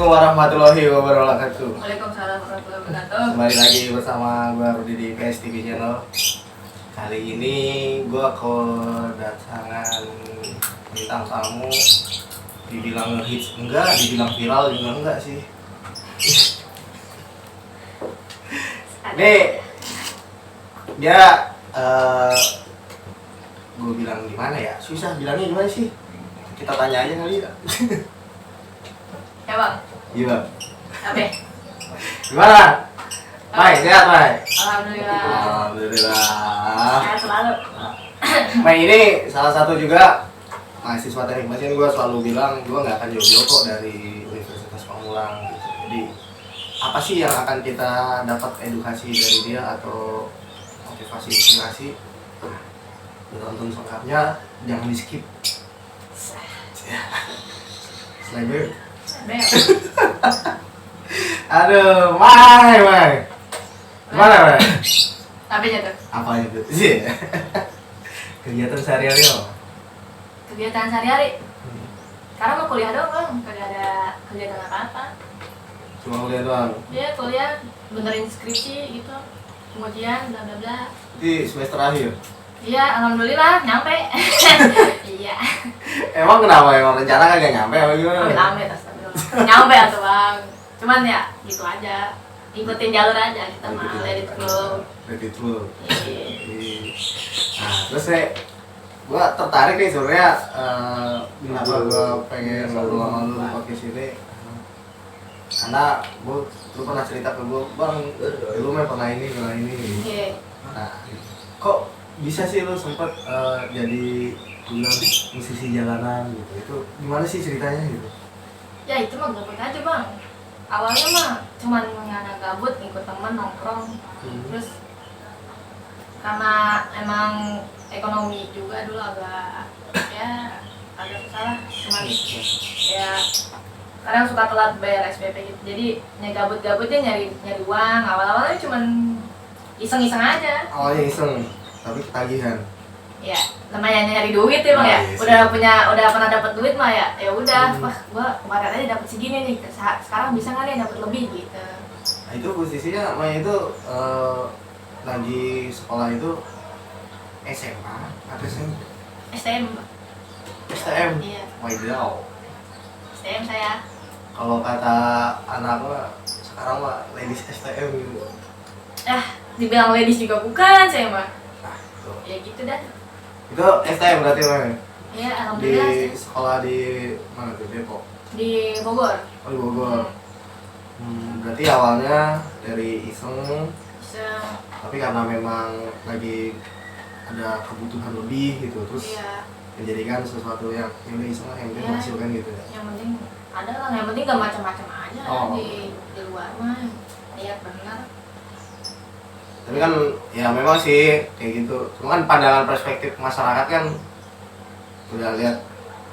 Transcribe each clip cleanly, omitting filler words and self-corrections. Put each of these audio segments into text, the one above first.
Assalamualaikum warahmatullahi wabarakatuh. Waalaikumsalam warahmatullahi wabarakatuh. Kembali lagi bersama gue Rudi di PS TV Channel. Kali ini gue kedatangan bintang tamu. Dibilang ngehits enggak, dibilang viral juga enggak sih. Nih, dia gue bilang gimana ya? Susah bilangnya gimana sih? Kita tanya aja kali ya. Ya bang. Iya bang. Abe. Gimana? Mai, sehat Mai? Alhamdulillah. Alhamdulillah. Sehat selalu. Mai ini salah satu juga mahasiswa teknik mesin. Gue selalu bilang gue nggak akan jauh-jauh kok dari Universitas Pamulang gitu. Jadi apa sih yang akan kita dapat edukasi dari dia atau motivasi inspirasi? Tonton selengkapnya, jangan di skip. Selain Bel. aduh, Mai. Gimana, Mai? Tapi jatuh. Apa itu sih? Kegiatan sehari-hari apa? Kegiatan sehari-hari. Karena mau kuliah doang bang, kagak ada kegiatan apa-apa. Cuma kuliah doang. Dia kuliah benerin skripsi gitu, pengujian, bla bla bla. Di semester akhir. Iya, alhamdulillah nyampe. Iya. Emang kenapa? Emang rencana kagak nyampe apa gimana? Amit-amit, astagfirullah. Nyampe atuh bang. Cuman ya gitu aja. Ikutin jalur aja kita mah, let it flow. Let it flow. Iya. Nah, terus gua tertarik nih sebenarnya kenapa gua pengen ngobrol sama lu podcast ini. Karena lu pernah cerita ke gua, "Bang, lu mah pernah ini." Oke. Nah, kok bisa sih lu sempat jadi bilang musisi jalanan gitu? Itu gimana sih ceritanya gitu? Ya itu mah gabut aja bang. Awalnya mah cuman ngana gabut ikut teman nongkrong. Terus karena emang ekonomi juga dulu agak susah lah. Cuman ya kadang suka telat bayar SPP gitu. Jadi gabut-gabutnya nyari uang. Awal-awalnya cuman iseng-iseng aja. Awalnya iseng, tapi ketagihan. Ya namanya nyari duit ya bang ya. Udah pernah dapat duit mah ya udah. Wah gua kemarin aja dapat segini nih. Sekarang bisa nggak nih dapat lebih gitu. Nah itu posisinya Maya itu lagi sekolah itu SMA atau SMP? STM bang. STM? Iya. Wow. STM saya. Kalau kata anak mah sekarang mah ladies STM gitu. Dibilang ladies juga bukan saya mah. Nah itu. Ya gitu dah. Itu STM berarti Maya? Iya Di alhamdulillah. sekolah di mana tuh? Depok? Di Bogor. Oh di Bogor. Berarti awalnya dari iseng, tapi karena memang lagi ada kebutuhan lebih gitu, terus Iya. menjadikan sesuatu yang ini iseng yang penting menghasilkan gitu ya. Yang penting ada lah, yang penting gak macam-macam aja di luar mah. Lihat benar. Tapi kan ya memang sih kayak gitu. Cuma kan pandangan perspektif masyarakat kan udah lihat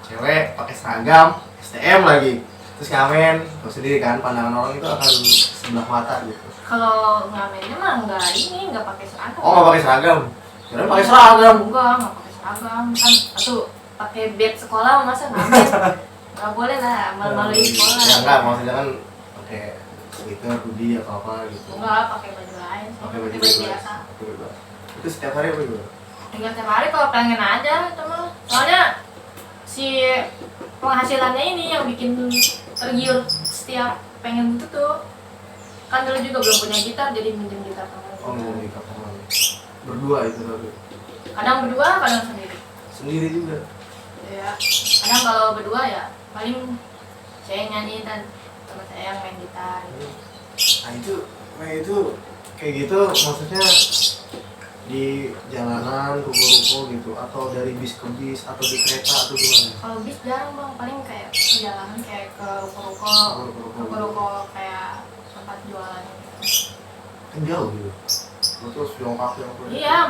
cewek pakai seragam, STM lagi, terus ngamen, tahu sendiri kan pandangan orang itu akan sebelah mata gitu. Kalau ngamennya mah nggak pakai seragam. Oh nggak pakai seragam? Kira pakai seragam. Enggak pakai seragam. Kan atuh pakai bed sekolah masa ngamen? Nggak boleh lah, malu-maluin sekolah. Ya enggak, maksudnya kan pakai sweater, hoodie atau apa gitu. Enggak, pakai baju lain. Pakai baju biasa. Itu setiap hari apa gitu? Tinggal tiap hari kalau pengen aja itu mah. Soalnya si penghasilannya ini yang bikin tergiur setiap pengen butuh tuh. Kan dulu juga belum punya gitar jadi minjem gitar teman. Oh minjem gitar teman. Berdua itu tadi. Kadang berdua, kadang sendiri. Sendiri juga. Ya. Kadang kalau berdua ya paling saya nyanyi dan teman saya yang main gitar. Nah itu kayak gitu maksudnya di jalanan, ruko-ruko gitu, atau dari bis ke bis, atau di kereta, atau gimana? Kalau bis jarang bang, paling kayak perjalanan kayak ke ruko-ruko kayak tempat jualan gitu. Kan jauh gitu. Terus jongkak. Iya,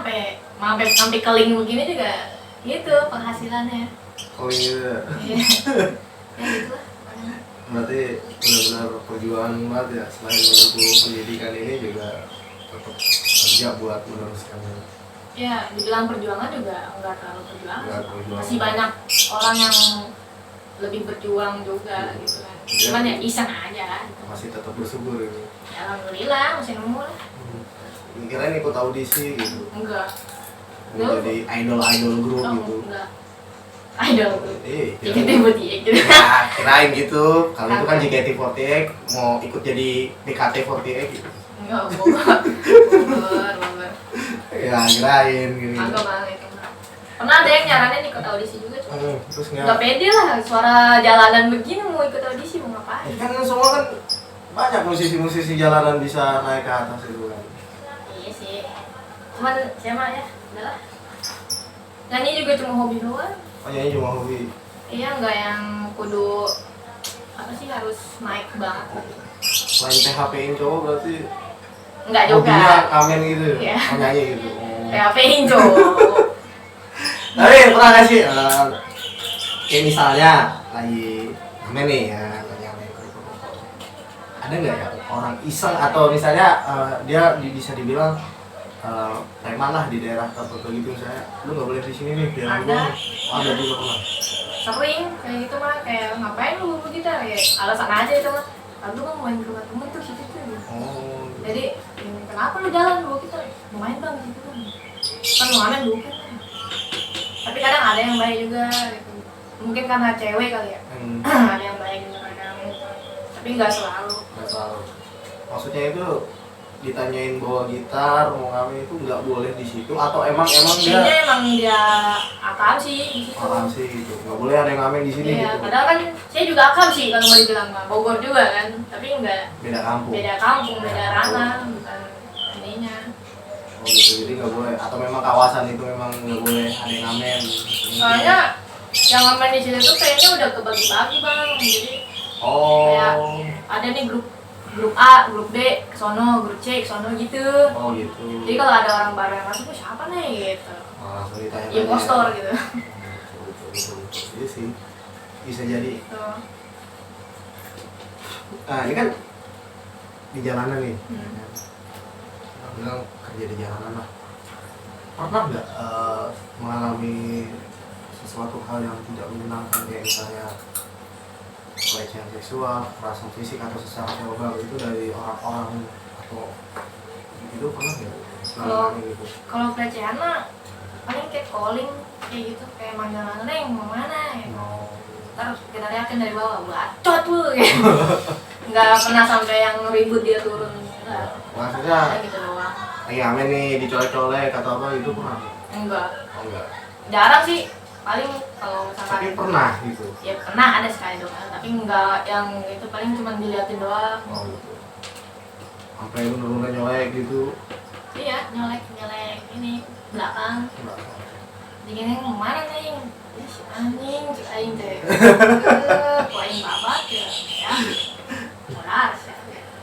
sampai keling begini juga gitu penghasilannya. Oh iya. Iya. Ya gitu lah. Berarti benar-benar perjuangan banget ya, selain menempuh pendidikan ini juga tetap kerja buat meneruskannya. Ya, dibilang perjuangan juga enggak terlalu perjuangan. Enggak perjuangan. Masih banyak orang yang lebih berjuang juga gitu kan. cuman ya iseng aja. Masih tetap bersyukur gitu. Ya, alhamdulillah masih nemu lah. Kirain ikut audisi gitu. Enggak. Mau jadi idol grup Oh, gitu. enggak. Idol. JKT48 gitu. Ya, kirain gitu. Kalau itu kan JKT48 mau ikut jadi BKT48 gitu. Enggak, bogor. Ya, kirain gitu. Agak banget itu. Pernah ada yang nyaranin ikut audisi juga cuma Terus nggak pede lah, suara jalanan begini mau ikut audisi mau ngapain? kan semua kan banyak musisi-musisi jalanan bisa naik ke atas itu kan. Iya sih. Cuman siapa ya? Udahlah. Nyanyi juga cuma hobi doang. Oh, nyanyi cuma hobi. Iya, nggak yang kudu apa sih harus naik banget. Selain PHP-in cowok berarti Nggak juga. hobinya amen gitu. Iya. Oh, nyanyi gitu. PHP-in cowok. Tapi pernah nggak sih kayak misalnya lagi amen nih ya, lagi amen ada nggak ya orang iseng atau misalnya dia bisa dibilang preman lah di daerah tertentu gitu, misalnya lu nggak boleh di sini nih biar Ada. ada juga pernah. Sering kayak gitu mah, kayak ngapain lu begitu ya, alasan aja itu mah. Lalu kan main ke rumah temen tuh situ tuh. Oh, Jadi kenapa lu jalan dulu kita mau main bang gitu kan mau amen dulu kan. Tapi kadang ada yang baik juga gitu. Mungkin karena cewek kali ya. Ada yang baik juga kadang. Tapi nggak selalu. nggak tahu. Maksudnya itu ditanyain bawa gitar mau ngamen itu nggak boleh di situ atau emang Kayaknya dia emang dia akam sih di situ. orang sih gitu, nggak boleh ada yang ngamen di sini Iya, gitu. padahal kan saya juga akam sih kalau mau dibilang mah. Bogor juga kan. Tapi enggak, Beda kampung. beda kampung, beda ranah, bukan ininya. Oh gitu, jadi nggak boleh atau memang kawasan itu memang nggak boleh ada yang ngamen. Soalnya yang ngamen di situ tuh kayaknya udah kebagi-bagi bang. Jadi kayak Oh, ada nih grup A, grup B, kesono, grup C, kesono gitu. oh gitu. Jadi kalau ada orang baru yang masuk, siapa nih gitu? Oh, langsung ditanya. Impostor gitu. Betul. Iya sih, bisa jadi. Tuh. Nah ini kan di jalanan nih. Hmm. Kita bilang kerja di jalanan lah. Pernah nggak mengalami sesuatu hal yang tidak menyenangkan kayak misalnya pelecehan seksual, kekerasan fisik atau secara verbal itu dari orang-orang atau itu pernah nggak? Kalau- Selama gitu. Kalau pelecehan mah paling kayak calling kayak gitu, kayak manggil neng mau mana ya. Oh. Ntar kita liatin dari bawah, bacot lu gitu. Nggak pernah sampai yang ribut dia turun enggak. Maksudnya Ya gitu doang. lagi amen nih dicolek-colek atau apa itu pernah? Enggak. Oh enggak. Jarang sih. Paling kalau misalkan Tapi pernah gitu. ya pernah ada sekali doang, tapi enggak yang itu, paling cuma diliatin doang. Oh gitu. Sampai lu bener-bener nyolek gitu. Iya, nyolek ini belakang. Jadi neng mana neng? Ih, si anjing, si aing teh. Ku aing babat ya. Ya. Waras ya.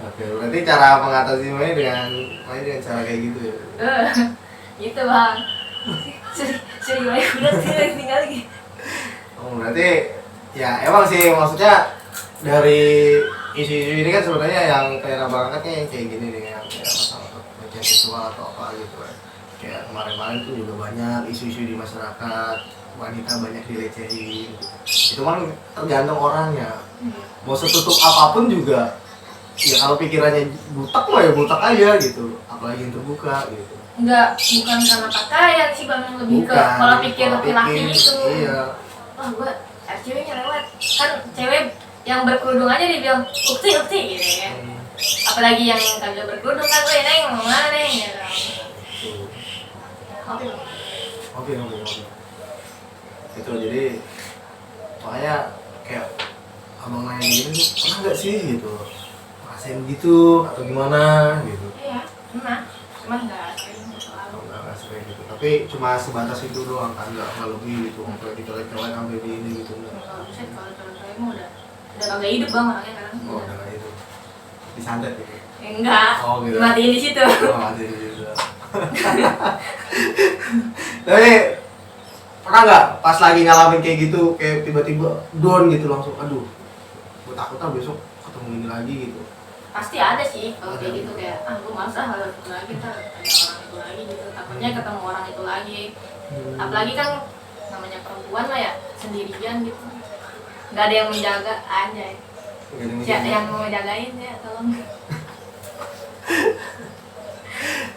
Oke, berarti cara mengatasi ini dengan cara kayak gitu ya. Gitu bang. Sering lagi udah sih tinggal lagi. Oh, berarti ya emang sih maksudnya dari isu-isu ini kan sebenarnya yang kayak abang angkat nih yang kayak gini nih, yang kayak masalah pelecehan seksual atau apa gitu kan. Kayak kemarin-kemarin tuh juga banyak isu-isu di masyarakat, wanita banyak dilecehin. Itu kan tergantung orangnya. Mau setutup apapun juga, ya kalau pikirannya butak mah ya butak aja gitu, apalagi yang terbuka gitu. Enggak, bukan karena pakaian sih bang, lebih ke Bukan, pola pikir pola laki-laki pikir, itu. iya. Wah gua ceweknya lewat, kan cewek yang berkerudung aja dibilang ukti gitu ya. Apalagi yang kagak berkerudung kan, weh neng mau mana neng gitu. Oke. Itu jadi makanya kayak abang nanya gini pernah nggak sih gitu ngerasain gitu atau gimana gitu. Iya, cuman nggak sering selalu. Nggak sering gitu, tapi cuma sebatas itu doang kan, nggak lebih gitu sampai dicolek-colek sampai di ini gitu enggak. Kalau buset, kalau cewek mah udah kagak hidup bang orangnya kan. Oh udah nggak itu disantet gitu. Enggak, Oh, gitu. matiin di situ. Oh masih juga. Tapi pernah nggak pas lagi ngalamin kayak gitu kayak tiba-tiba down gitu langsung aduh gue takut besok ketemu ini lagi gitu. Pasti ada sih kalau kayak gitu, kayak gue masa hal itu lagi, ntar ada orang itu lagi gitu, takutnya ketemu orang itu lagi. Apalagi kan namanya perempuan lah ya, sendirian gitu, nggak ada yang menjaga aja. Siapa yang mau jagain ya, tolong.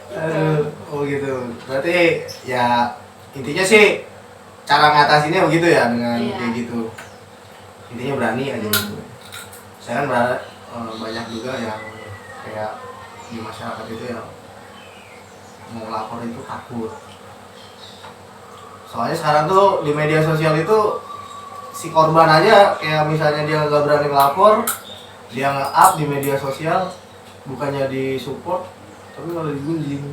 Aduh, oh gitu. Berarti ya intinya sih cara ngatasinnya begitu ya dengan Iya. kayak gitu. Intinya berani aja gitu. Saya kan banyak juga yang kayak di masyarakat itu yang mau lapor itu takut. Soalnya sekarang tuh di media sosial itu si korban aja kayak misalnya dia nggak berani lapor, dia nge-up di media sosial, bukannya di support tapi malah digunjing.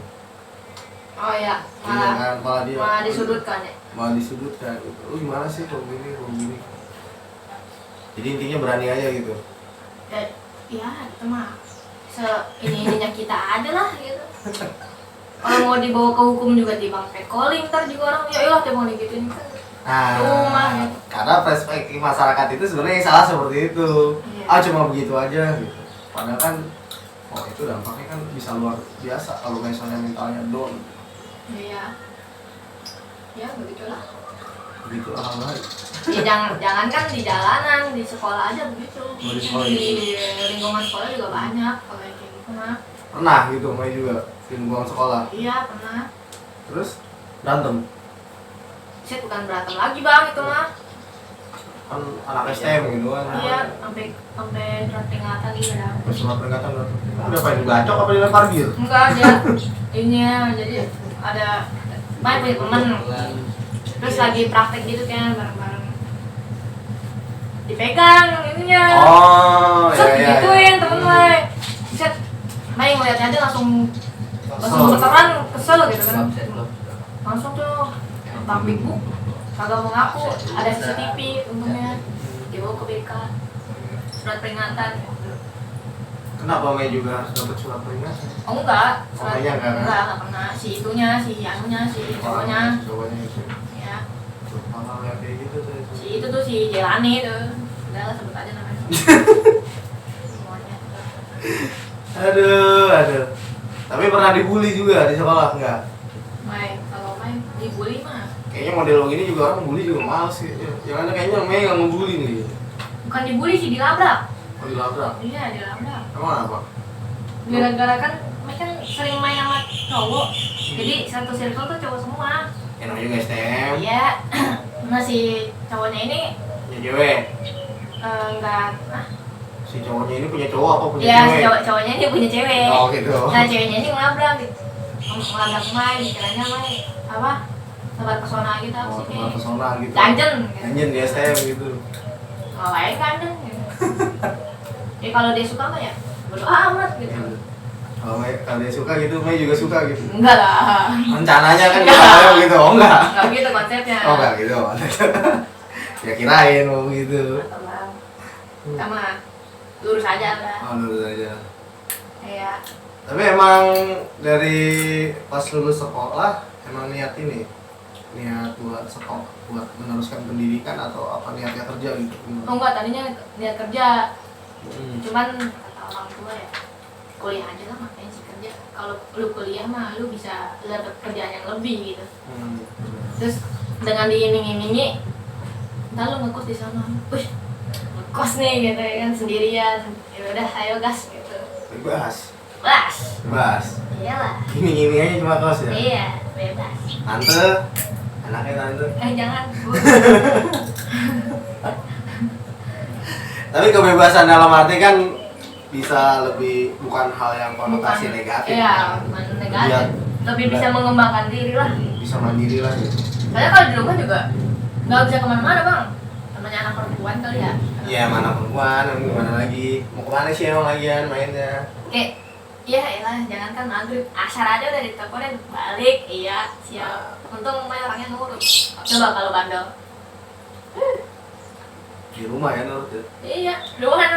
Oh ya, Iya kan, malah disudutkan ya. malah disudutkan gitu. Lu gimana sih kalau gini. Jadi intinya berani aja gitu. Ya itu mah ininya kita aja lah gitu. Kalau mau dibawa ke hukum juga timbang petcalling, ntar juga orang ya iyalah mau digituin kan. Rumah gitu. Karena perspektif masyarakat itu sebenarnya yang salah seperti itu. Iya. Cuma begitu aja gitu. Padahal kan itu dampaknya kan bisa luar biasa kalau misalnya mentalnya down. Iya. Ya begitulah. Begitu hal lain. Ya jangan kan di jalanan, di sekolah aja begitu. Di sekolah Di lingkungan sekolah juga banyak kalau kayak gitu mah. Pernah gitu Mai juga di lingkungan sekolah. Iya pernah. Terus berantem. Saya bukan berantem lagi bang itu mah. Kan anak STM gitu kan. Iya sampai surat peringatan gitu dah. Surat peringatan udah pengen gacok apa dilempar bir? Enggak aja. Ini jadi ada main punya temen. Terus lagi praktek gitu kan bareng-bareng. Dipegang yang ininya. Oh, Set iya. digituin temen main. Set main ngeliatnya aja langsung gemeteran, kesel gitu kan. Langsung tuh Bang Bibu kagak mau ngaku, ada CCTV untungnya. Dibawa ke BK. Surat peringatan. Kenapa Mei juga harus dapat surat peringatan? Oh enggak, surat Iya, enggak, kan? enggak pernah. Si itunya, si anunya, si cowoknya. Cowoknya itu. Ya. Hal-hal yang kayak gitu tuh. Si itu tuh si Jelani tuh. Udah lah sebut aja namanya. Semuanya. Aduh. Tapi pernah dibully juga di sekolah enggak? Kalau main dibully mah Kayaknya model lo gini juga orang bully juga males gitu. Yang ada kayaknya Mei nggak ngebully nih. bukan dibully sih, dilabrak. Oh dilabrak. Iya, dilabrak. Emang apa? Gara-gara kan mereka kan sering main sama cowok. Jadi satu circle tuh cowok semua. Yang namanya juga STM. Iya. Nah si cowoknya ini Ya cewek. enggak Si cowoknya ini punya cowok apa punya ya si cewek? cowoknya ini punya cewek. Oh gitu. Nah ceweknya ini ngelabrak gitu. Ngelabrak main, dikiranya main apa? Tebar pesona gitu apa Oh, sih teman kayak. pesona gitu. Ganjen gitu. Ganjen di STM gitu. Ngapain ganjen gitu. Ya kalau dia suka mah ya bodo amat gitu. Kalau dia suka gitu, Mei juga suka gitu. Enggak lah. Rencananya kan Enggak. kita gitu, oh enggak? Enggak gitu konsepnya. Oh enggak gitu. Ya kirain mau gitu. Mantap lah. Sama lurus aja lah. Oh lulus aja. Kayak Tapi emang dari pas lulus sekolah emang niat ini, niat buat sekolah, buat meneruskan pendidikan atau apa niatnya kerja gitu? oh enggak, tadinya dia kerja. Hmm. Cuman kata orang tua ya kuliah aja lah, makanya sih kerja. Kalau lu kuliah mah lu bisa dapat kerjaan yang lebih gitu. Hmm. Terus dengan diiming-imingi ntar lu ngekos di sana. Wih, ngekos nih gitu ya kan sendirian. Ya udah ayo gas gitu. Bebas. Bebas. Iyalah. Gini aja cuma kos ya? Iya, bebas. Tante, anaknya tante. Jangan. Bu. Tapi kebebasan dalam arti kan bisa lebih bukan hal yang konotasi negatif. Iya, kan? bukan Biar- negatif. Lebih bisa mengembangkan diri lah. Bisa mandiri lah gitu. Soalnya kalau di rumah juga nggak bisa kemana-mana bang. Namanya anak perempuan kali ya. Iya mana perempuan, gimana lagi? Mau kemana sih emang lagian mainnya? Kayak, ya elah, jangan kan maghrib asar aja udah diteleponin balik. Iya, siap. Untung Mai orangnya nurut. Coba kalau bandel. Di rumah ya nurut ya. Iya, doang.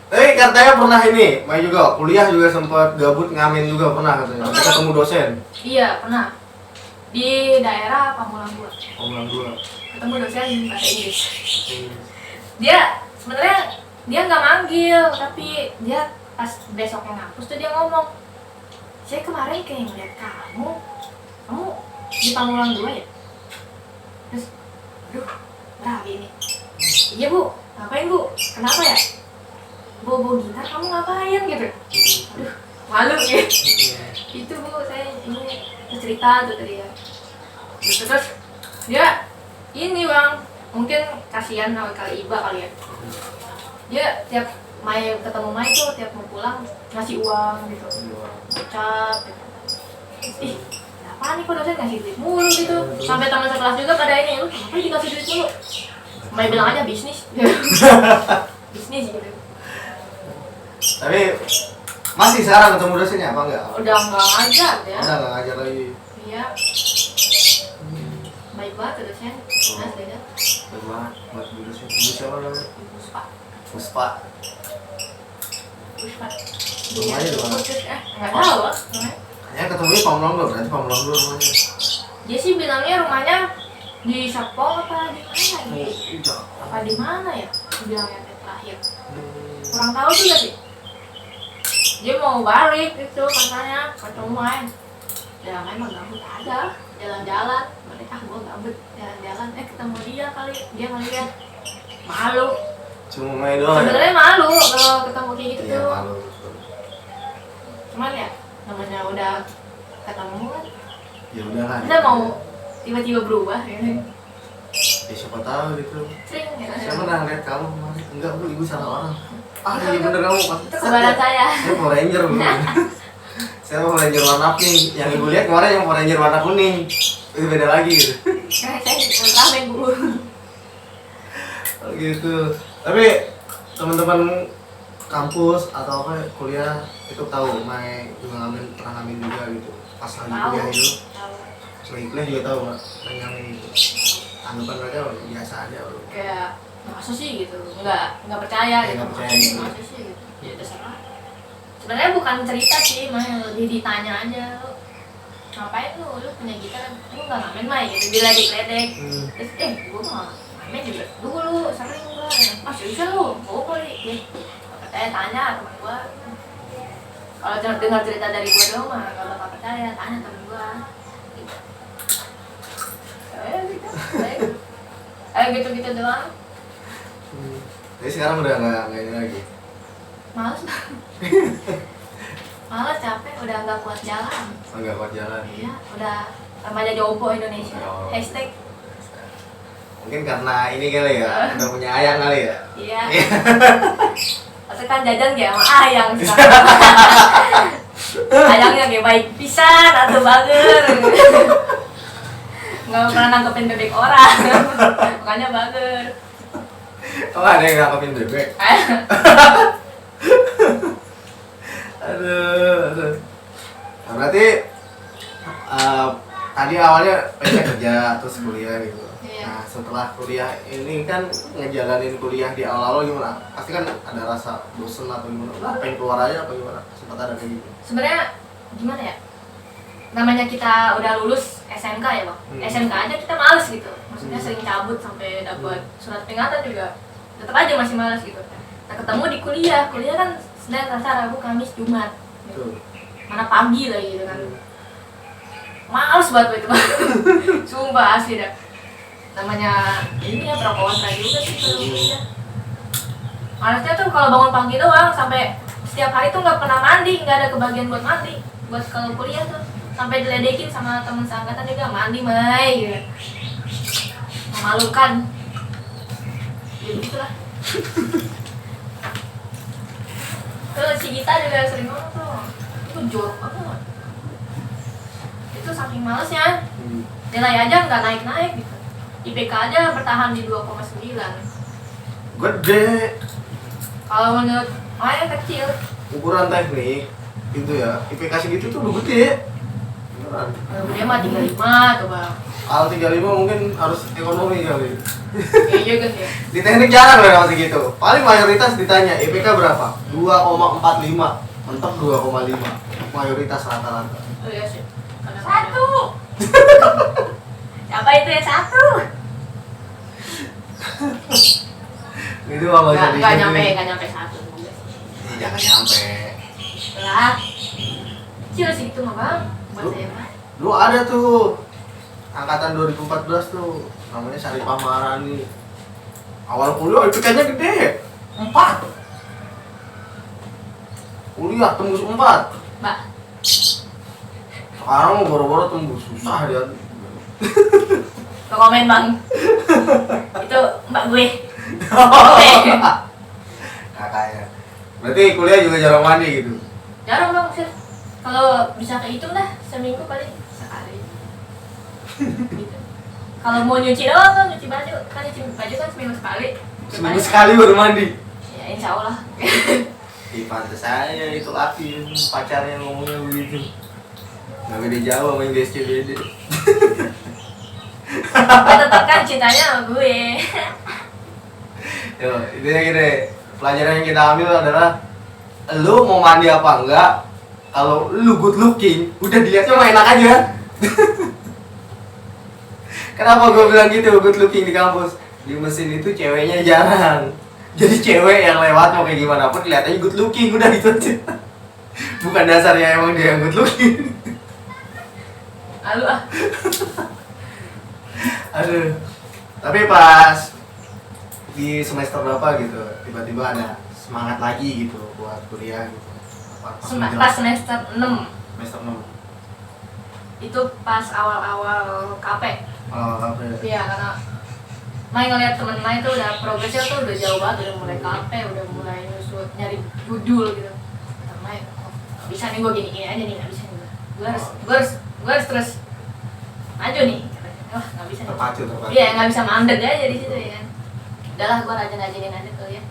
Tapi katanya pernah ini, Mai juga kuliah juga sempat gabut ngamen juga pernah katanya. Sampai ketemu dosen. Iya, pernah. Di daerah Pamulang 2. Ngomong dua. Ketemu dosen bahasa Inggris. Dia sebenarnya dia nggak manggil, tapi dia pas besoknya ngampus tuh dia ngomong, saya kemarin kayak ngeliat kamu di Pamulang 2 ya. Terus, aduh, rapi ini. Iya bu, ngapain bu, kenapa ya, bawa gitar kamu ngapain gitu. Aduh malu ya. Itu bu saya ini cerita tuh tadi ya. Terus dia ini bang, mungkin kasihan sama kali Iba kali ya, dia tiap ketemu Mai tuh tiap mau pulang ngasih uang gitu, ucap gitu. Ih apa nih kok dosen ngasih duit mulu gitu, sampai teman sekelas juga pada ini, lu kenapa dikasih duit mulu. Mai bilang aja bisnis. Bisnis gitu. Tapi masih sekarang ketemu dosennya apa enggak? Udah nggak ngajar ya. Udah nggak ngajar lagi. Iya. Baik banget tuh dosen. Asli dah. Baik banget buat bu dosen. Ibu siapa namanya? Puspa. Puspa. Puspa. Rumahnya di mana? Nggak tahu lah. Kayaknya ketemunya Pamulang dulu, berarti Pamulang dulu rumahnya. Dia sih bilangnya rumahnya di Serpong apa di mana Oh, ya? iya. Apa di mana ya? Bilangnya terakhir. Kurang tahu juga sih. Dia mau balik gitu katanya ketemuan. Ya memang gabut aja, jalan-jalan. Mereka gua gabut jalan-jalan. Ketemu dia kali, dia ngeliat malu. Cuma main doang. Sebenarnya malu kalau ketemu kayak gitu Iya tuh. malu. Cuman ya namanya udah ketemu kan. Ya udah lah. Kita mau tiba-tiba berubah ya. Ya siapa tahu gitu. Sering ya. Saya pernah lihat kamu kemarin. Enggak bu, ibu salah orang. Ah iya bener kamu. Itu saudara saya. Saya Power Ranger bu. Saya Power Ranger warna pink. Yang ibu lihat kemarin yang Power Ranger warna kuning. Itu beda lagi gitu. Saya Ultraman bu. Oh, gitu. Tapi teman-teman kampus atau apa kuliah itu tahu Mai juga pernah ngamen juga gitu. Pas lagi Tahu. kuliah itu, Tahu. pas lagi kuliah juga tahu Mbak ngamen gitu. Anggapan mereka biasa aja bro. Kayak masa sih gitu, nggak percaya Ya, gitu. nggak percaya gitu. Masa sih gitu. Ya terserah. Sebenarnya bukan cerita sih, mah lebih ditanya aja. Lu ngapain lu punya gitar, lu nggak ngamen Mai gitu, diledek-ledek. Terus gua mah ngamen juga dulu sering gua. Ah seriusan lu, gua kali. Katanya tanya teman gua. Kalau dengar cerita dari gua doang mah kalau nggak percaya tanya teman gua. Gitu doang. Jadi sekarang udah nggak ini lagi. Males Males capek, udah nggak kuat jalan. Nggak kuat jalan. Iya, udah remaja jompo Indonesia. Oh. Hashtag. Mungkin karena ini kali ya, udah punya ayang kali ya. Iya. Tapi kan jajan kayak sama ayang sekarang. Ayangnya kayak baik pisan atau bager. Nggak pernah nangkepin bebek orang. Makanya bager. Oh ada yang nangkepin bebek. Aduh. Nah, berarti tadi awalnya pengen kerja terus kuliah gitu. Iya. Nah setelah kuliah ini kan ngejalanin kuliah di awal-awal gimana? Pasti kan ada rasa bosen atau gimana? Udah pengen keluar aja apa gimana? Sempat ada kayak gitu. Sebenarnya gimana ya? Namanya kita udah lulus SMK ya bang. SMK aja kita males gitu. Maksudnya sering cabut sampai dapat surat peringatan juga. Tetap aja masih males gitu. Nah ketemu di kuliah kan Senin, Selasa, Rabu, Kamis, Jumat. Tuh. Mana pagi lagi gitu kan. Males banget itu. Sumpah asli dah. Namanya ini ya pro kontra juga sih kalau kuliah. Malesnya tuh kalau bangun pagi doang sampai setiap hari tuh nggak pernah mandi, nggak ada kebagian buat mandi. Buat kalau kuliah tuh sampai diledekin sama teman seangkatan juga mandi Mai gitu. Memalukan. Ya begitulah. Terus si Gita juga sering ngomong tuh, itu jorok banget. Itu saking malesnya, nilai aja nggak naik-naik gitu. IPK aja bertahan di 2,9. Gede. Kalau menurut Maya kecil. Ukuran teknik itu ya, IPK segitu tuh udah gede. Beneran. Kalau gede mah 35 tuh bang. Kalau 35 mungkin harus ekonomi kali. Iya juga sih. Di teknik jarang loh dapat segitu. Paling mayoritas ditanya IPK berapa? 2,45. Mentok 2,5. Mayoritas rata-rata. Oh iya sih. Satu. Siapa itu yang satu? Itu apa jadi? Nggak nyampe satu. Jangan nyampe. Lah. Kecil sih itu mah bang. Buat saya mah. Lu ada tuh angkatan 2014 tuh namanya Syarifah Maharani. Awal kuliah IPK-nya gede 4. Kuliah tembus 4. Mbak. Sekarang baru-baru tembus, susah dia. Lo komen bang. Itu mbak gue. Kakaknya. Berarti kuliah juga jarang mandi gitu. Jarang bang sih. Kalau bisa kehitung dah seminggu paling sekali. Gitu. Kalau mau nyuci doang kan nyuci baju kan seminggu sekali. Seminggu sekali baru mandi. Ya insya Allah. Di pantai saya itu laki pacarnya ngomongnya begitu. Nggak beda jauh sama yang di SCBD. Tapi tetap kan cintanya sama gue. Yo, intinya gini, pelajaran yang kita ambil adalah lu mau mandi apa enggak, kalau lu good looking, udah dilihatnya mah enak aja. Kenapa gue bilang gitu, good looking di kampus? Di mesin itu ceweknya jarang. Jadi cewek yang lewat mau kayak gimana pun kelihatannya good looking, udah gitu aja. Bukan dasarnya emang dia yang good looking. Lalu ah. Aduh. Tapi pas di semester berapa gitu, tiba-tiba ada semangat lagi gitu buat kuliah gitu. Pas semester 6 Semester 6. itu pas awal-awal KP. Oh, apa ya? Iya karena Mai ngeliat temen Mai tuh udah progresnya tuh udah jauh banget, udah mulai KP, udah mulai nyusut nyari judul gitu. Kata Mai, oh, gak bisa nih gue gini-gini aja nih, gak bisa nih gue harus terus maju nih. Katanya, wah gak bisa nih. Terpacu. Iya gak bisa mandek aja di situ ya kan. Udahlah gue rajin-rajinin aja tuh ya.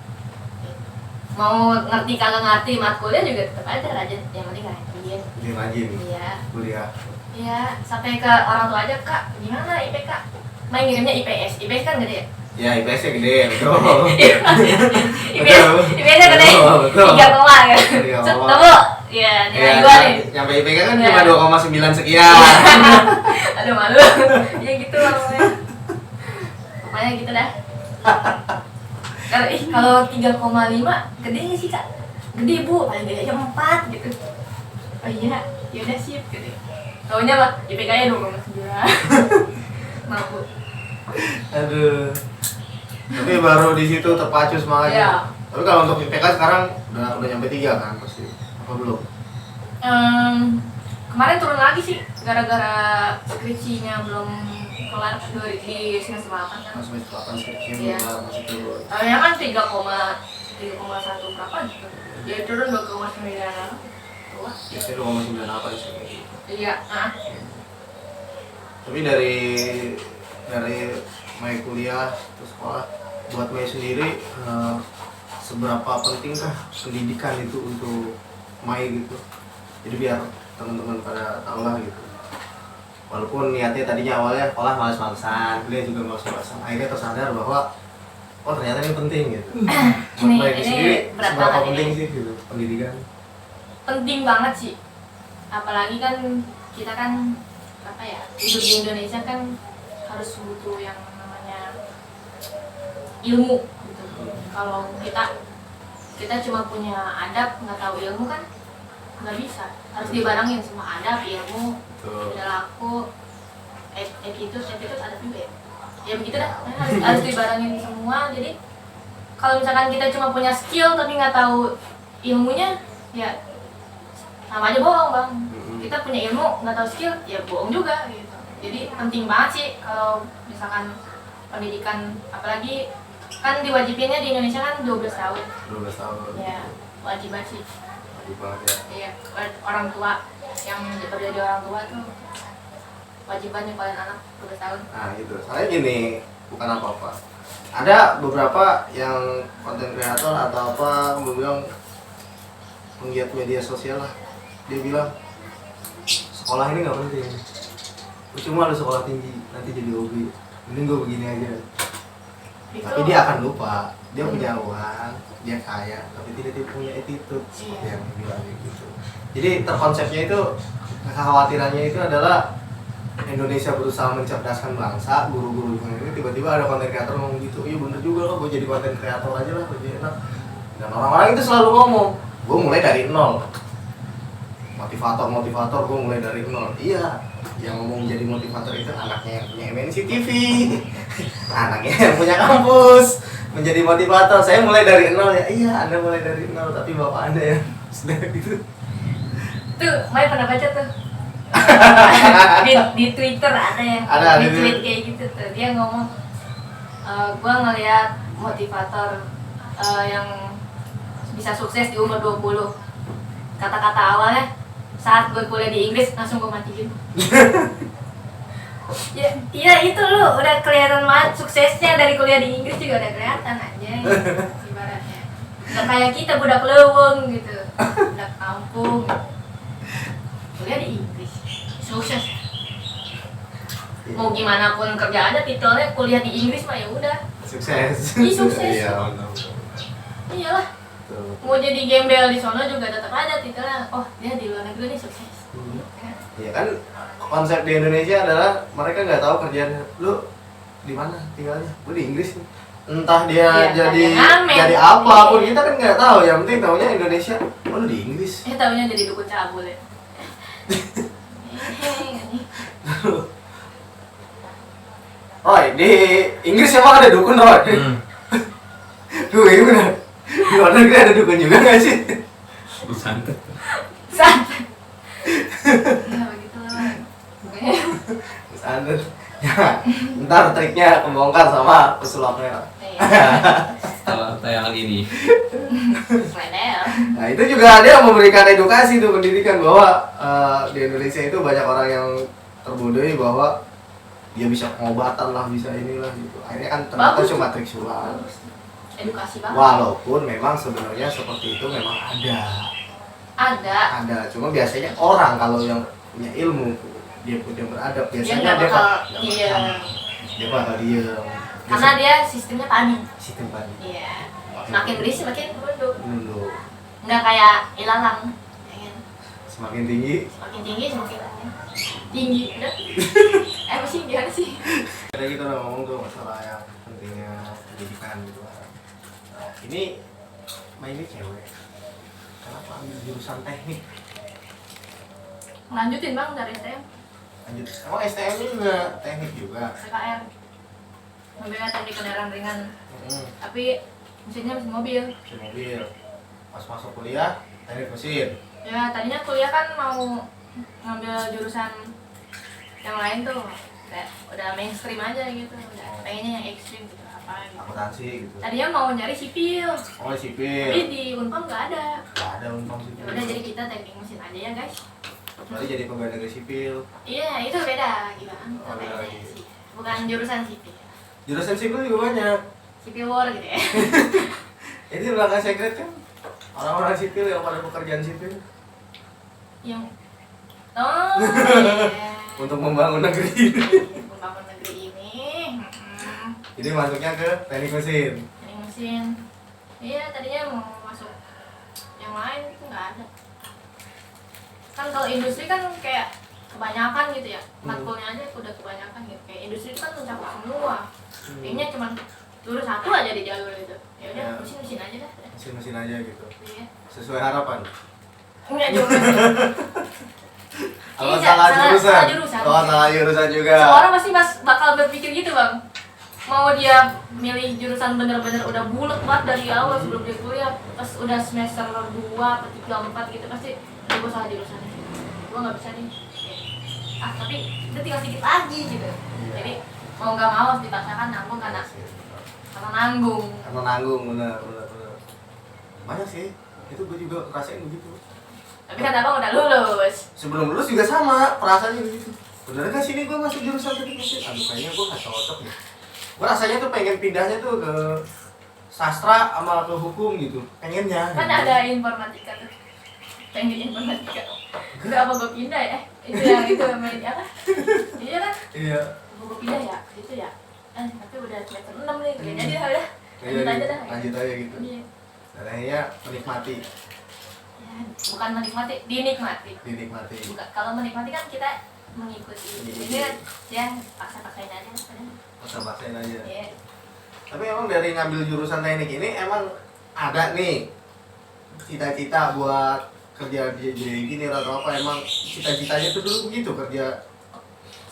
Mau ngerti kagak ngerti matkulnya juga tetap aja rajin, yang penting rajin. Rajin. Iya. Kuliah. Iya, sampai ke orang tua aja, Kak, gimana IPK? Main ngirimnya IPS kan gede ya? Ya, IPS-nya gede, betul. IPS-nya gede, Betul. 3 koma ya? 3 koma. Temu? Iya, nilai Ya, gua nih. nyampe IPK kan Iya. cuma 2,9 sekian. Aduh malu. Ya gitu lah pokoknya. Pokoknya gitu dah. Kalau 3,5 gede nggak sih, Kak? Gede, Bu, paling gede aja 4 gitu. Oh iya, ya udah sip gitu. Taunya mah IPK-nya 2,9. Mampu. Aduh. Tapi baru di situ terpacu semangatnya. Iya. Tapi kalau untuk IPK sekarang udah nyampe 3 kan pasti. Apa belum? Kemarin turun lagi sih gara-gara skripsinya belum kelar di semester 8 kan. Masih semester 8 skripsinya Iya. belum masih turun. Awalnya kan 3,1 berapa gitu. Dia turun 2,9. Tua. Biasanya 2,9 apa di sini? Iya, Tapi dari Mai kuliah terus sekolah, buat Mai sendiri seberapa pentingkah pendidikan itu untuk Mai gitu? Jadi biar teman-teman pada tahu lah gitu. Walaupun niatnya tadinya awalnya sekolah malas-malasan, kuliah juga malas-malasan, akhirnya tersadar bahwa oh ternyata ini penting gitu. Buat Mai sendiri berat seberapa banget penting ini. sih gitu pendidikan? Penting banget sih. Apalagi kan kita kan apa ya, hidup di Indonesia kan harus butuh yang namanya ilmu gitu. Kalau kita cuma punya adab nggak tahu ilmu kan nggak bisa, harus dibarengin semua adab, ilmu, perilaku, attitude adab juga ya. Ya begitu dah, harus dibarengin semua. Jadi kalau misalkan kita cuma punya skill tapi nggak tahu ilmunya, ya sama aja bohong bang. Kita punya ilmu nggak tahu skill, ya bohong juga gitu. Jadi penting banget sih kalau misalkan pendidikan, apalagi kan diwajibinnya di Indonesia kan 12 tahun. 12 tahun. Ya wajib banget sih. Wajib banget ya. Iya, orang tua yang jadi orang tua tuh wajib banget nyekolahin anak 12 tahun. Nah gitu, soalnya gini, bukan apa-apa. Ada beberapa yang konten kreator atau apa gue bilang penggiat media sosial lah, dia bilang sekolah ini nggak penting, cuma lu sekolah tinggi nanti jadi hobi, mending gue begini aja. Tapi dia akan lupa, dia punya uang, dia kaya, tapi tidak dia punya attitude seperti yang dibilang gitu. Jadi terkonsepnya itu, kekhawatirannya itu adalah Indonesia berusaha mencerdaskan bangsa, guru-guru ini tiba-tiba ada konten kreator ngomong gitu, iya bener juga loh, gue jadi konten kreator aja lah, lebih enak. Dan orang-orang itu selalu ngomong, gue mulai dari nol, motivator, gue mulai dari nol. Iya, yang ngomong jadi motivator itu anaknya yang punya MNC TV, anaknya yang punya kampus, menjadi motivator. Saya mulai dari nol ya. Iya, Anda mulai dari nol, tapi bapak Anda yang sudah gitu. Tuh, Mai pernah baca tuh. Di Twitter ada yang Ada, di ada. tweet kayak gitu tuh. Dia ngomong, gua ngelihat motivator yang bisa sukses di umur 20. Kata-kata awalnya saat gue kuliah di Inggris langsung gue matiin. Ya, iya itu lu udah kelihatan banget suksesnya dari kuliah di Inggris juga udah kelihatan aja ibaratnya. Gak kayak kita budak leweng gitu, budak kampung. Kuliah di Inggris, sukses. Mau gimana pun kerjaannya titelnya kuliah di Inggris mah ya udah. Sukses. Iya, sukses. Iya, benar. Iyalah, Tuh. mau jadi gembel di sono juga tetap ada titelnya. Oh dia di luar negeri nih sukses. Iya kan, konsep di Indonesia adalah mereka nggak tahu kerjaan lu di mana tinggalnya. Lu di Inggris nih. Entah dia Iya, jadi ngamen. jadi apapun Iya. kita kan nggak tahu. Yang penting taunya Indonesia. Oh lu di Inggris. Taunya jadi dukun cabul ya. Roy, di Inggris emang ada dukun, Roy? Duh, ini bener. Di luar negeri ada dukun juga nggak sih? Santet. Santai. Ya begitu lah. Standar. Ya, ntar triknya kebongkar sama pesulap merah. Setelah tayangan ini. Sledel. Nah itu juga dia memberikan edukasi tuh pendidikan bahwa di Indonesia itu banyak orang yang terbodohi bahwa dia bisa pengobatan lah, bisa inilah gitu. Akhirnya kan ternyata Bagus. cuma trik sulap. Edukasi banget. Walaupun memang sebenarnya seperti itu memang Ada. cuma biasanya orang kalau yang punya ilmu dia beradab Dia biasanya nggak bakal dia. dia bakal diem. Karena dia sistemnya panik. sistem tadi Iya. Makin berisik makin tunduk. dulu Nggak kayak ilalang. Ya kan? semakin tinggi. Semakin tinggi semakin tinggi. Udah. Apa sih gimana sih? Tadi kita udah ngomong tuh masalah yang pentingnya pendidikan gitu. Nah, ini mainnya cewek. Kenapa ambil jurusan teknik? Lanjutin bang dari STM. Lanjut. Emang STM ini juga teknik juga. PKR. Mobilnya teknik kendaraan ringan. Hmm, Tapi mesinnya mesin mobil. mesin mobil. Pas masuk kuliah teknik mesin. Ya tadinya kuliah kan mau ngambil jurusan yang lain tuh kayak udah mainstream aja gitu, udah pengennya yang ekstrim gitu apa gitu. Akuntansi gitu. Tadinya mau nyari sipil, Oh tapi sipil. di Unpam nggak ada. Gak ada unpam sipil. Ya udah jadi kita teknik mesin aja ya guys. Berarti jadi pegawai negeri sipil. Iya itu beda gimana? Oh, beda lagi. sih. Bukan jurusan sipil, Jurusan sipil juga banyak. sipil war gitu ya. Ini belakang secret kan orang-orang sipil yang pada pekerjaan sipil Yang oh iya. untuk membangun negeri ini. Membangun negeri ini. Jadi masuknya ke teknik mesin. Teknik mesin. Iya tadinya mau masuk yang lain itu nggak ada. Kan kalau industri kan kayak kebanyakan gitu ya, matkulnya aja udah kebanyakan gitu. Kayak industri itu kan mencakup semua. Kayaknya cuma lurus satu aja di jalur itu. Ya udah Ya. mesin aja dah. Mesin-mesin aja gitu. Iya. Sesuai harapan. Enggak juga. Kalau Iya, salah jurusan. salah jurusan. Kalau salah jurusan juga. Semua orang pasti bakal berpikir gitu bang. Mau dia milih jurusan bener-bener udah bulat banget dari awal sebelum dia kuliah, pas udah semester 2 atau 3, 4 gitu pasti gue salah jurusannya. Gue nggak bisa nih. Ah tapi itu tinggal sedikit lagi gitu. Jadi mau nggak mau harus dipaksakan nanggung karena nanggung. Karena nanggung, bener. Banyak sih. Itu gue juga rasain begitu. Tapi kan abang udah lulus. Sebelum lulus juga sama, perasaannya begitu. Bener gak sih ini gue masuk jurusan teknik mesin? Aduh kayaknya gue gak cocok nih. Gue rasanya tuh pengen pindahnya tuh ke sastra sama ke hukum gitu. Pengennya. Kan gitu. ada informatika tuh. Teknik informatika. Udah apa gue pindah ya? Itu yang itu main apa? Iya kan? Iya. Gue pindah ya, gitu ya. Tapi udah semester 6 nih, kayaknya dia udah lanjut aja dah. Lanjut aja gitu. Iya. Dan akhirnya menikmati. Ya, bukan menikmati, dinikmati. Dinikmati. Bukan, kalau menikmati kan kita mengikuti. Ini kan dia paksa-paksain aja. Paksa-paksain aja. Iya. Tapi emang dari ngambil jurusan teknik ini emang ada nih cita-cita buat kerja di gini atau apa, emang cita-citanya tuh dulu begitu kerja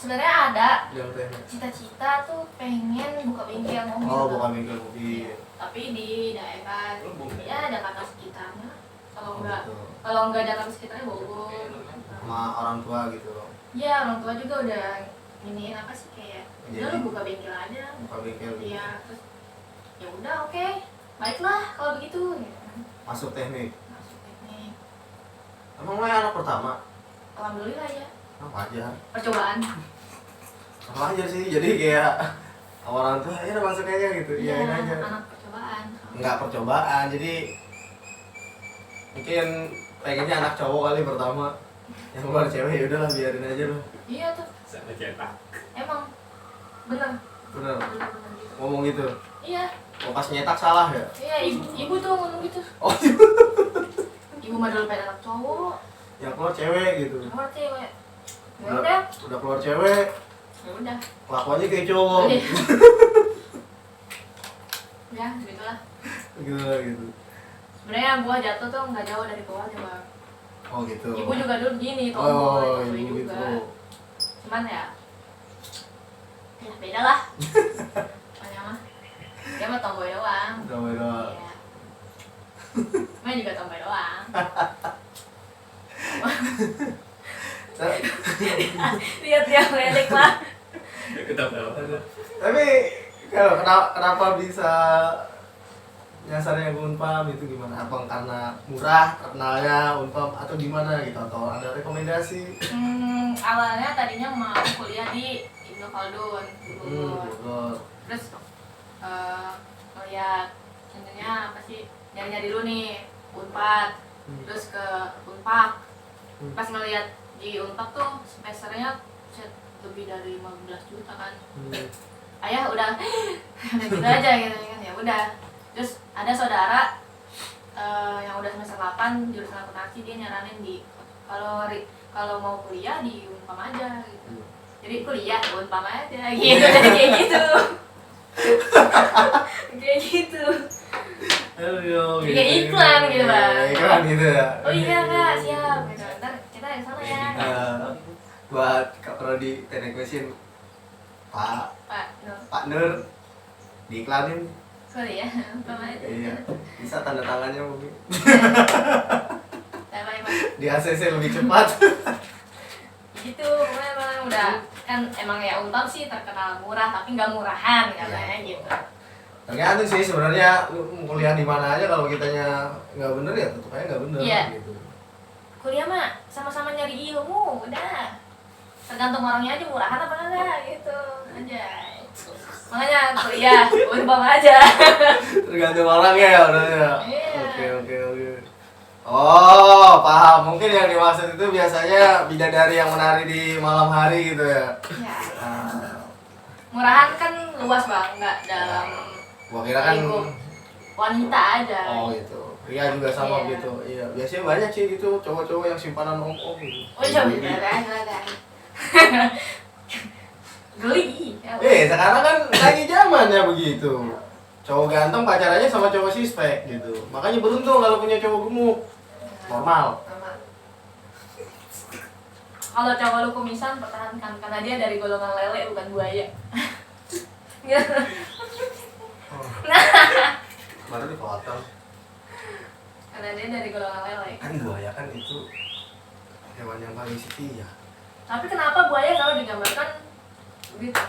sebenarnya ada Bidang teknik. cita-cita tuh pengen buka bengkel mobil. Oh, bukan bengkel mobil. Tapi di daerah ya Jakarta sekitarnya. Oh, Kalau gitu. enggak Jakarta sekitarnya Bogor. Sama orang tua gitu. Ya orang tua juga udah ini apa sih kayak Jadi- udah lu buka bengkel aja. Buka bengkel gitu. Iya terus ya udah oke baiklah kalau begitu. Gitu. Masuk teknik. Masuk teknik. Emang lo yang anak pertama? Alhamdulillah ya Wajar. percobaan. Wajar sih. Jadi kayak orang tua ya udah masuk aja gitu. Iya Iyain aja. anak percobaan. Enggak percobaan. Jadi mungkin pengennya anak cowok kali pertama. Yang keluar cewek ya udahlah biarin aja loh. Iya tuh Sama cetak. emang bener Bener. bener gitu. Ngomong gitu. Iya Oh, pas nyetak salah ya? iya ibu tuh ngomong gitu. Oh, Ibu mah dulu pengen anak cowok. yang keluar cewek gitu. Keluar cewek. Ya Udah, udah. udah keluar cewek, Ya udah. kelakuannya kayak cowok. Iya. Ya, begitulah. Gitu lah gitu. Sebenarnya gua jatuh tuh nggak jauh dari bawah coba. Oh gitu. Ibu juga dulu gini, Oh, tomboy, tomboy ibu juga. gitu. Cuman ya beda lah. Pokoknya mah. Dia mah tomboy doang. Tomboy doang. Iya. Main juga tomboy doang. Lihat dia meledek lah. Ketawa. Tapi kalau kenapa bisa nyasarnya ke Unpam itu gimana? Apa karena murah terkenalnya Unpam atau gimana gitu? Atau ada rekomendasi? Awalnya tadinya mau kuliah di Ibnu Khaldun dulu. Bogor. Terus ngeliat channelnya apa sih nyari-nyari dulu nih Unpad, terus ke Unpak. Pas ngeliat di Unpak tuh semesternya set lebih dari 15 juta kan. Ayah udah gitu aja gitu kan, ya udah. Terus ada saudara yang udah semester 8 jurusan akuntansi, dia nyaranin di kalau mau kuliah di Unpam aja gitu. Jadi kuliah di Unpam aja gitu. Jadi kayak gitu. Kayak gitu. Aduh, Kayak iklan gitu, Bang. Iklan gitu ya. Oh iya Kak, siap. Gitu. Ntar kita di sana ya. Buat Kak Prodi teknik mesin Pak Pak Nur. Pak Nur diiklanin. Sorry ya, Unpam aja. Iya. Bisa tanda tangannya mungkin. Bye Pak. Di ACC lebih cepat. Gitu, pokoknya emang udah kan emang ya Unpam sih terkenal murah tapi nggak murahan katanya gitu. Tergantung sih sebenarnya lu mau kuliah di mana aja, kalau kitanya nggak bener ya tetep aja nggak bener Iya. gitu. Kuliah mah sama-sama nyari ilmu, udah. Tergantung orangnya aja murahan apa enggak gitu aja. Makanya kuliah Unpam aja. Tergantung orangnya ya udah ya. Iya. Oke. Oh, paham. Mungkin yang dimaksud itu biasanya bidadari yang menari di malam hari gitu ya. Ya. Nah, Murahan kan luas Bang, nggak dalam gua kira kan lingkup wanita aja. oh gitu. Pria juga sama Iya. gitu. Iya, biasanya banyak sih gitu cowok-cowok yang simpanan om-om gitu. Oh iya, ada. Geli. Sekarang kan lagi zamannya begitu. Cowok ganteng pacarannya sama cowok sispek gitu. Makanya beruntung kalau punya cowok gemuk. Normal. Kalau cowok lu kumisan pertahankan karena dia dari golongan lele bukan buaya. Baru dipotong. Karena dia dari golongan lele. Kan buaya kan itu hewan yang paling setia. Tapi kenapa buaya kalau digambarkan begitu?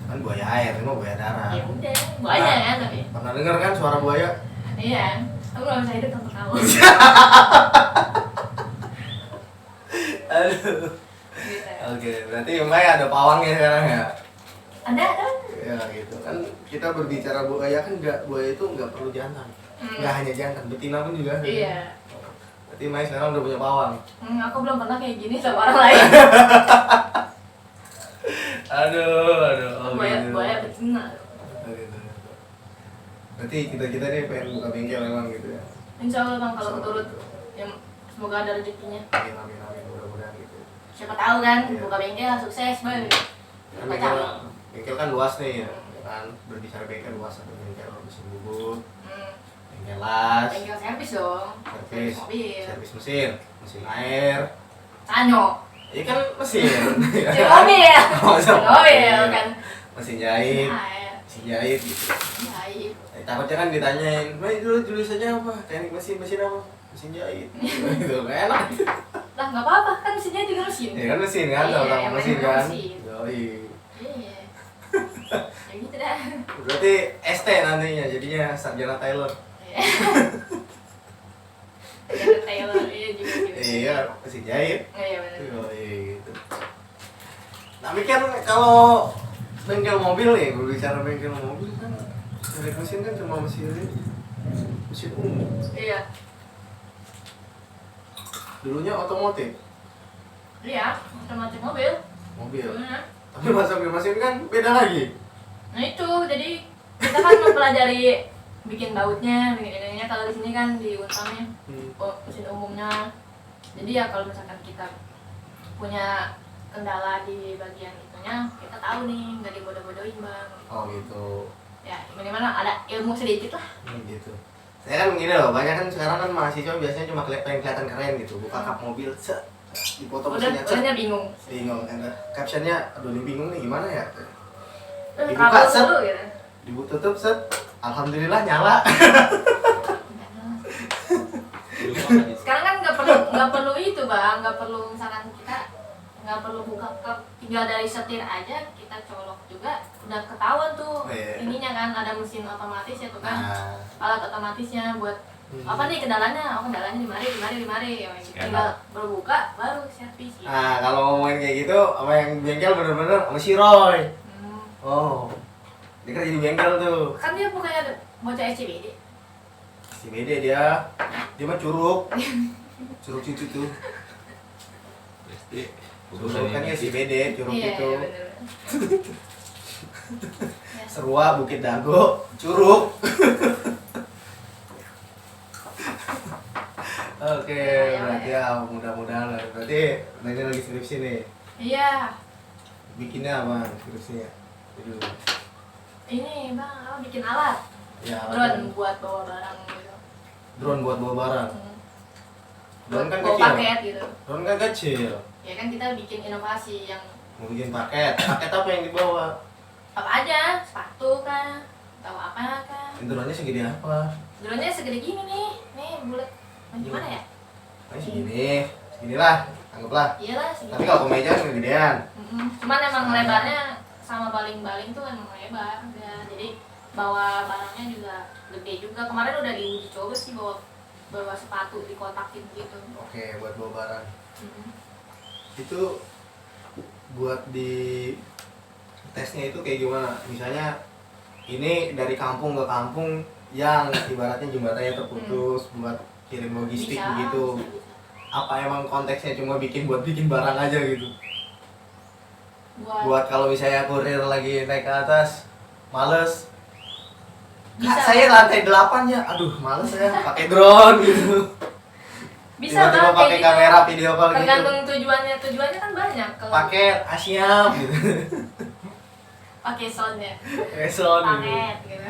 Kan buaya air, ini mah buaya darat. Ya udah, buaya kan tapi. Pernah dengar kan suara buaya? Iya, aku nggak bisa hidup tanpa kamu. Aduh. Gitu. Oke, berarti Mbak ada pawangnya sekarang ya? Ada. Ya gitu kan, kita berbicara buaya kan buaya itu nggak perlu jantan. Nggak hanya jantan, betina pun juga ada. Iya. Berarti Mbak sekarang udah punya pawang. Aku belum pernah kayak gini sama orang lain. Aduh. Buaya betina. Oh, gitu. Berarti kita nih pengen buka bengkel memang gitu ya. Insya Allah Bang, kalau keturut ya semoga ada rezekinya. Amin, mudah-mudahan gitu. Siapa tahu kan, Iya. buka bengkel sukses Bang. Kan bengkel kan luas nih ya. Kan berbicara bengkel luas, ada bengkel mesin bubut, bengkel las, Bengkel servis dong. servis Mobil. mesin air, Sanyo. Iya kan mesin. Mesin mobil. Mesin mobil kan. Mesin jahit, Jahit. mesin jahit gitu. Jahit. Takutnya kan ditanyain, "Mbak dulu tulisannya apa? Teknik mesin apa? Mesin jahit." Gitu kan enak. Lah nggak apa-apa kan mesinnya juga mesin. Ya kan mesin kan, Iya, sama-sama yang mesin penting kan. mesin. Yoi. Iya. Ya gitu dah. Berarti ST nantinya jadinya sarjana Taylor. Iya. Jangan Taylor iya juga. Iya, mesin jahit. Iya benar. Yoi gitu. Tapi kan kalau bengkel mobil nih, berbicara bengkel mobil kan teknik mesin kan cuma mesin umum. Iya. Dulunya otomotif, Iya, otomatis mobil. mobil. Benar. Tapi masuk ke mesin kan beda lagi. Nah itu jadi kita kan mempelajari bikin bautnya, bikin ininya. Kalau di sini kan di utamanya mesin umumnya. Jadi ya kalau misalkan kita punya kendala di bagian itunya, kita tahu nih, nggak dibodoh-bodohin bang. Oh gitu. Ya minimal ada ilmu sedikit lah. Gitu. Saya kan begini loh, banyak kan sekarang kan mahasiswa biasanya cuma kelihatan keren gitu, buka kap mobil, set, dipoto mesinnya, set, Udah bingung. bingung. Captionnya, aduh ini bingung nih gimana ya? Dibuka, Kabel set. dulu gitu. Dibuka tutup set, alhamdulillah nyala. Sekarang kan nggak perlu itu bang, nggak perlu misalkan kita nggak perlu buka kap, tinggal dari setir aja kita colok juga udah ketahuan tuh. Iya. Ininya kan ada mesin otomatis ya tuh kan, Nah, alat otomatisnya buat apa nih kendalanya, oh kendalanya di mari ya, tinggal berbuka baru servis gitu. nah kalau ngomongin kayak gitu, sama yang bengkel bener-bener sama si Roy. Hmm. Oh, dia kan jadi bengkel tuh. Kan dia bukannya ada bocah SCBD. Si Bede dia mah curug cucu tuh. Curug kan ya si Bede, curug Iya, itu. iya bener. Serua, Bukit Dago, Curug. Oke, berarti ya mudah-mudahan lah. Berarti ini lagi skripsi nih. Iya. Bikinnya apa skripsinya? Jadi Ini bang, apa bikin alat? ya Drone buat bawa barang gitu. drone buat bawa barang. Drone kan Bawa kecil. paket gitu. Drone kan kecil. Ya kan kita bikin inovasi yang Mau bikin paket. Paket apa yang dibawa? apa aja, sepatu kah, atau apa kah. Drone-nya segede apa? Drone-nya segede gini nih bulat. Nah, gimana ya? Nah, seginilah, anggaplah. Iyalah Tapi segini. kalau kemeja kan kegedean. Cuman emang Sama. lebarnya sama baling-baling tuh emang lebar ya. Jadi bawa barangnya juga gede juga. Kemarin udah diuji coba sih bawa sepatu dikotakin gitu. Oke, buat bawa barang. Mm-mm. Itu buat di tesnya itu kayak gimana? Misalnya ini dari kampung ke kampung yang ibaratnya jembatannya terputus buat kirim logistik Bisa, begitu. bisa. Apa emang konteksnya cuma bikin barang aja gitu? Buat Buat kalau misalnya kurir lagi naik ke atas, males. Bisa. Kak, saya lantai 8 ya, aduh males ya, pakai drone gitu. bisa Tiba-tiba Bang, pakai kayak gitu. kamera video call gitu. Tergantung tujuannya kan banyak. Kalau Pakai Asyam gitu. pakai soundnya, Reson gitu. paket gitu.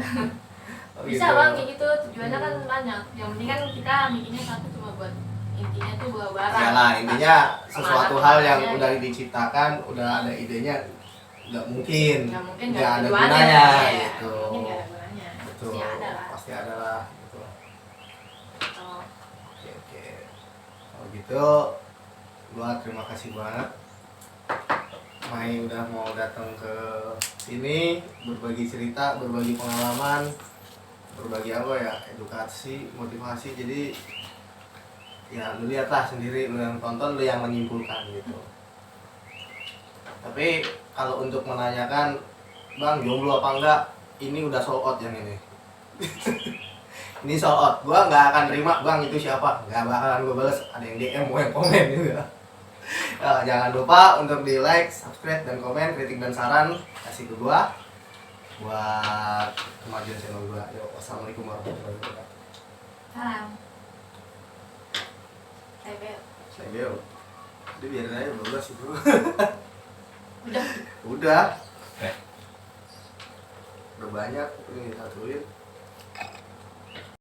Oh, Bisa gitu. bang kayak gitu, tujuannya kan banyak. Yang penting kan kita bikinnya satu cuma buat intinya tuh bawa barang. Iyalah, intinya sesuatu hal yang Kemana-mana udah aja. diciptakan, udah ada idenya, nggak mungkin. Nggak mungkin nggak nggak ada ada tujuannya, gunanya ya. gitu. Mungkin nggak ada gunanya. Betul. Pasti ada lah. Pasti ada lah gitu. Oh, Oke. Kalau gitu, gua terima kasih banget. Mai udah mau datang ke sini, berbagi cerita, berbagi pengalaman, berbagi apa ya, edukasi, motivasi. Jadi ya lu lihatlah sendiri, lu yang tonton, lu yang menyimpulkan gitu. Tapi kalau untuk menanyakan, bang jomblo apa enggak, ini udah sold out yang ini. Ini sold out, gua nggak akan terima bang itu siapa, nggak bakalan gua balas. Ada yang DM, mau yang komen juga. Ya, jangan lupa untuk di like, subscribe, dan komen, kritik dan saran kasih ke gua buat kemajuan channel gua. Yo, wassalamualaikum warahmatullahi wabarakatuh. salam. Saya Saya Bel. Udah biarin aja 12 itu. udah. Udah. Udah banyak, ini satuin.